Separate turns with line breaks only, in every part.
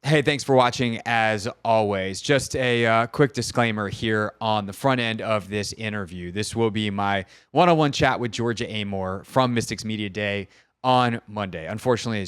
Hey, thanks for watching as always. Just a quick disclaimer here on the front end of this interview. This will be my one-on-one chat with Georgia Amoore from Mystics Media Day on Monday. Unfortunately,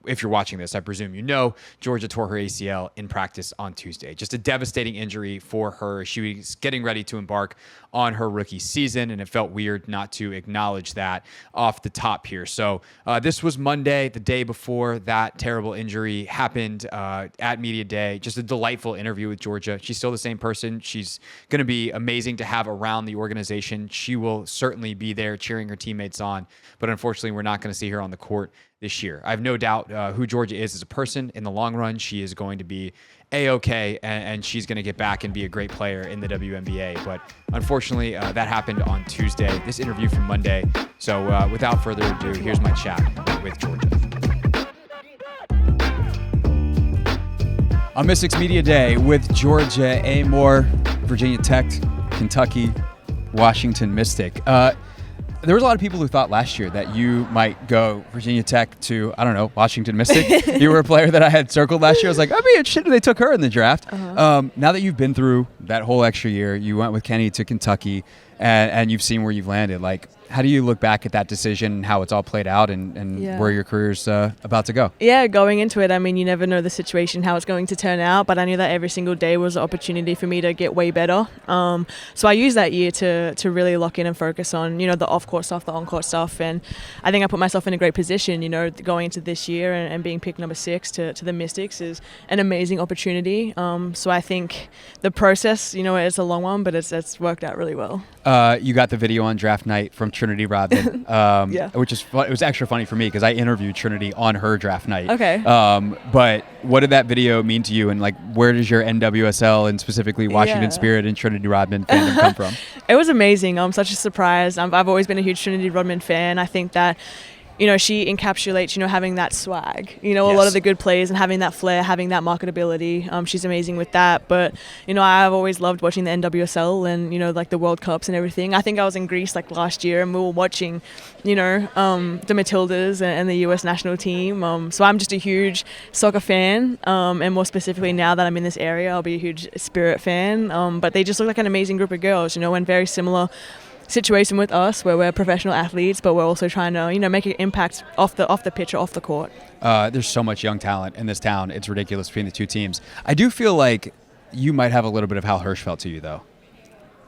if you're watching this, I presume you know, Georgia tore her ACL in practice on Tuesday. Just a devastating injury for her. She was getting ready to embark on her rookie season, and it felt weird not to acknowledge that off the top here. So this was Monday, the day before that terrible injury happened at Media Day. Just a delightful interview with Georgia. She's still the same person. She's going to be amazing to have around the organization. She will certainly be there cheering her teammates on, but unfortunately, we're not going to see her on the court this year. I have no doubt who Georgia is as a person. In the long run, she is going to be A-okay, and she's going to get back and be a great player in the WNBA. But unfortunately, that happened on Tuesday. This interview from Monday. So without further ado, here's my chat with Georgia. On Mystics Media Day with Georgia Amoore, Virginia Tech, Kentucky, Washington Mystic. There was a lot of people who thought last year that you might go Virginia Tech to, I don't know, Washington Mystic. You were a player that I had circled last year. I was like, I'd be interested if they took her in the draft. Now that you've been through that whole extra year, you went with Kenny to Kentucky, and you've seen where you've landed. Like, how do you look back at that decision and how it's all played out and where your career's about to go?
Yeah, going into it, I mean, you never know the situation, how it's going to turn out, but I knew that every single day was an opportunity for me to get way better. So I used that year to really lock in and focus on, the off-court stuff, the on-court stuff, and I think I put myself in a great position, going into this year and being picked number 6 to the Mystics is an amazing opportunity. So I think the process, it's a long one, but it's worked out really well.
You got the video on draft night from Trinity Rodman, which is fun. It was extra funny for me because I interviewed Trinity on her draft night.
Okay.
But what did that video mean to you, and where does your NWSL and specifically Washington Spirit and Trinity Rodman fandom come from?
It was amazing. Such a surprise. I've always been a huge Trinity Rodman fan. I think that she encapsulates, having that swag, a lot of the good plays and having that flair, having that marketability. She's amazing with that. But, I've always loved watching the NWSL and, the World Cups and everything. I think I was in Greece last year and we were watching, the Matildas and the US national team. So I'm just a huge soccer fan. And more specifically now that I'm in this area, I'll be a huge Spirit fan. But they just look like an amazing group of girls, and very similar situation with us where we're professional athletes, but we're also trying to make an impact off the pitch or off the court.
There's so much young talent in this town. It's ridiculous between the two teams. I do feel like you might have a little bit of Hal Hirschfeld to you, though.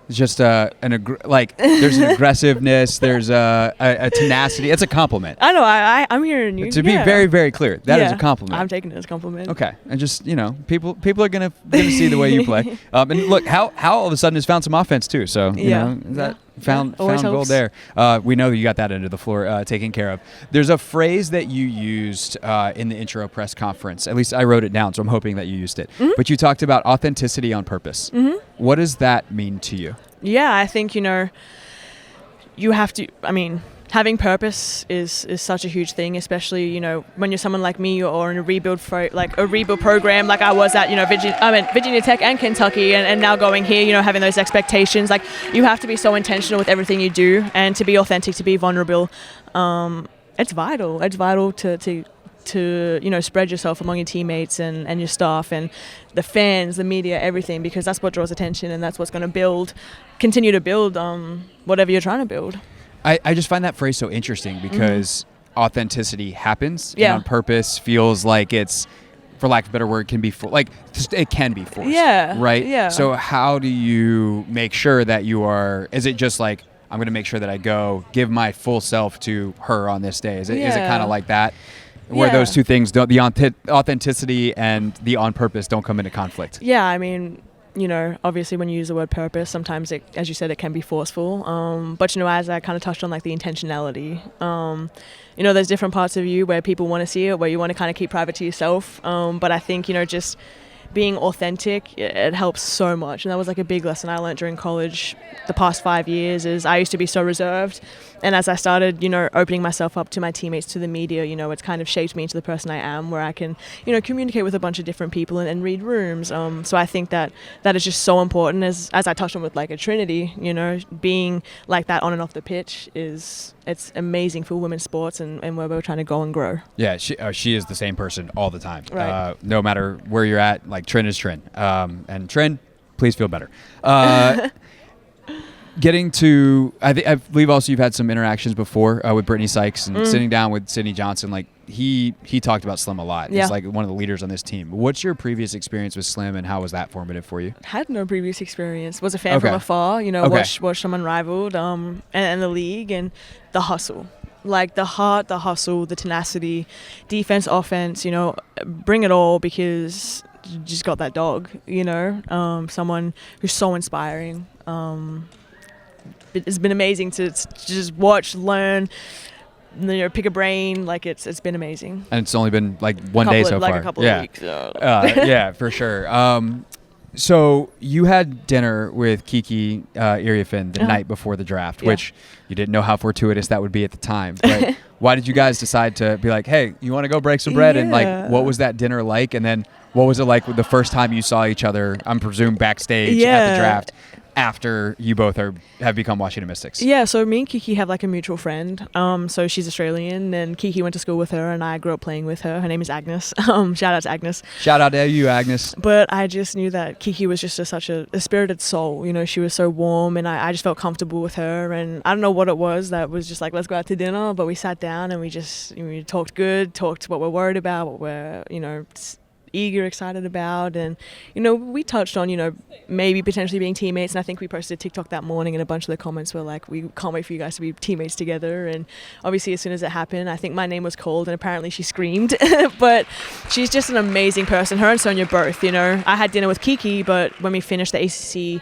It's just there's an aggressiveness, there's a tenacity. It's a compliment.
I know. I'm hearing you.
To be very, very clear, that is a compliment.
I'm taking it as a compliment.
Okay, and just people are gonna see the way you play. And look, how all of a sudden has found some offense too. So that found gold there. We know that you got that end of the floor taken care of. There's a phrase that you used in the intro press conference. At least I wrote it down, so I'm hoping that you used it. Mm-hmm. But you talked about authenticity on purpose. Mm-hmm. What does that mean to you?
Yeah, I think, you have to, having purpose is such a huge thing, especially, when you're someone like me or in a rebuild program like I was at, Virginia Tech and Kentucky and now going here, having those expectations. You have to be so intentional with everything you do and to be authentic, to be vulnerable. It's vital. It's vital to spread yourself among your teammates and your staff and the fans, the media, everything, because that's what draws attention and that's what's going to continue to build whatever you're trying to build.
I just find that phrase so interesting because authenticity happens and on purpose feels like it's, for lack of a better word, it can be forced. Yeah. Right? Yeah. So how do you make sure that is it just I'm going to make sure that I give my full self to her on this day? Is it kind of like that? Where those two things, the authenticity and the on purpose don't come into conflict? Yeah,
obviously when you use the word purpose, sometimes it, as you said, it can be forceful. But, as I kind of touched on, the intentionality, there's different parts of you where people want to see it, where you want to kind of keep private to yourself. But I think, just being authentic, it helps so much. And that was like a big lesson I learned during college the past 5 years. Is I used to be so reserved, and as I started, you know, opening myself up to my teammates, to the media, you know, it's kind of shaped me into the person I am, where I can, you know, communicate with a bunch of different people and read rooms. So I think that is just so important, as I touched on with like a Trinity, you know, being like that on and off the pitch it's amazing for women's sports and where we're trying to go and grow.
Yeah, she is the same person all the time.
Right.
No matter where you're at, like Trin is Trin. And Trin, please feel better. Getting to, I believe also you've had some interactions before with Brittany Sykes and sitting down with Sydney Johnson. Like he talked about Slim a lot.
Yeah.
He's like one of the leaders on this team. What's your previous experience with Slim, and how was that formative for you?
Had no previous experience. Was a fan from afar. You know, watched them unrivaled. And the league and the hustle. Like the heart, the hustle, the tenacity, defense, offense, you know, bring it all, because you just got that dog, you know, someone who's so inspiring. It's been amazing to just watch, learn, you know, pick a brain. Like it's been amazing.
And it's only been like one day so far.
Like a couple of weeks.
Yeah, for sure. So you had dinner with Kiki Iriafen the night before the draft, which you didn't know how fortuitous that would be at the time. But why did you guys decide to be like, hey, you want to go break some bread? And like, what was that dinner like? And then what was it like the first time you saw each other, I'm presumed backstage at the draft, after you both have become Washington Mystics?
Yeah, so me and Kiki have like a mutual friend. So she's Australian, and Kiki went to school with her, and I grew up playing with her. Her name is Agnes. Shout out to Agnes.
Shout out to you, Agnes.
But I just knew that Kiki was just such a spirited soul. You know, she was so warm, and I just felt comfortable with her. And I don't know what it was that was just like, let's go out to dinner. But we sat down and we talked good, talked what we're worried about, what we're, you know, eager, excited about. And, you know, we touched on, you know, maybe potentially being teammates. And I think we posted a TikTok that morning, and a bunch of the comments were like, we can't wait for you guys to be teammates together. And obviously as soon as it happened, I think my name was called, and apparently she screamed. But she's just an amazing person. Her and Sonia both, you know. I had dinner with Kiki, but when we finished the ACC,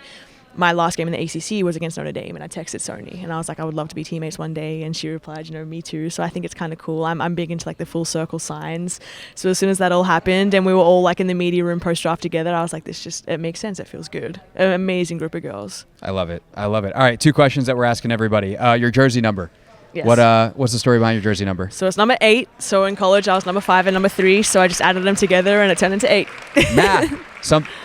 my last game in the ACC was against Notre Dame, and I texted Sonia, and I was like, I would love to be teammates one day, and she replied, you know, me too. So I think it's kind of cool. I'm big into like the full circle signs. So as soon as that all happened, and we were all like in the media room post draft together, I was like, it makes sense. It feels good. An amazing group of girls.
I love it. All right, 2 questions that we're asking everybody. Your jersey number.
Yes.
What's the story behind your jersey number?
So it's number 8. So in college, I was number 5 and number 3. So I just added them together, and it turned into 8.
Math.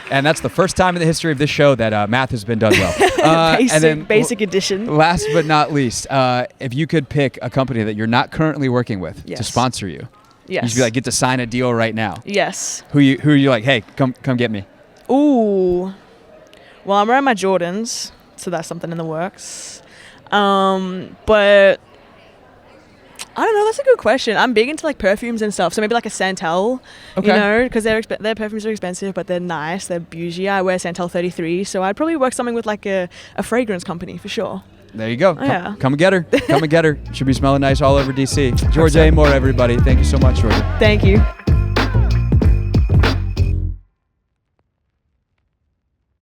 And that's the first time in the history of this show that math has been done well.
Basic addition.
Last but not least, if you could pick a company that you're not currently working with to sponsor you, you should be like, get to sign a deal right now.
Yes.
Who are you like, hey, come get me?
Ooh. Well, I'm wearing my Jordans, so that's something in the works. But I don't know. That's a good question. I'm big into like perfumes and stuff, so maybe like a Santel, you know, because their perfumes are expensive, but they're nice. They're bougie. I wear Santel 33, so I'd probably work something with like a fragrance company for sure.
There you go. Come and get her. Come and get her. Should be smelling nice all over DC. Georgia Amoore, everybody. Thank you so much, Georgia.
Thank you.